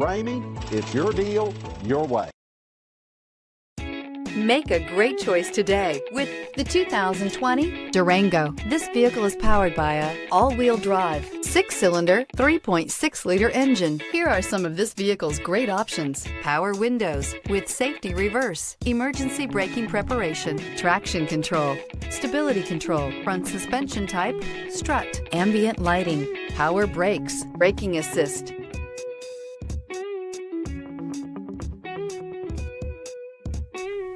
Ramey, it's your deal, your way. Make a great choice today with the 2020 Durango. This vehicle is powered by a all-wheel drive, 6-cylinder, 3.6-liter engine. Here are some of this vehicle's great options: power windows with safety reverse, emergency braking preparation, traction control, stability control, front suspension type, strut, ambient lighting, power brakes, braking assist.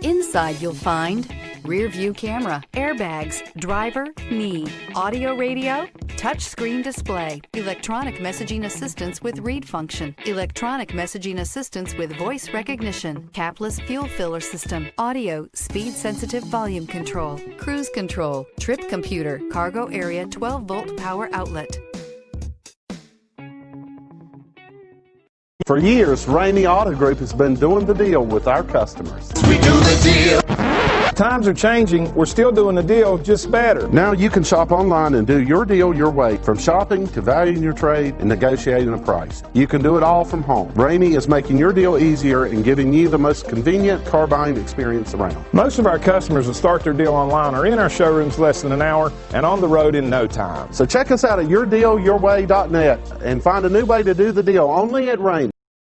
Inside you'll find rear view camera, airbags, driver, knee, audio radio, touchscreen display, electronic messaging assistance with read function, electronic messaging assistance with voice recognition, capless fuel filler system, audio, speed sensitive volume control, cruise control, trip computer, cargo area 12-volt power outlet. For years, Ramey Auto Group has been doing the deal with our customers. We do the deal. Times are changing. We're still doing the deal, just better. Now you can shop online and do your deal your way, from shopping to valuing your trade and negotiating a price. You can do it all from home. Ramey is making your deal easier and giving you the most convenient car buying experience around. Most of our customers that start their deal online are in our showrooms less than an hour and on the road in no time. So check us out at yourdealyourway.net and find a new way to do the deal only at Ramey.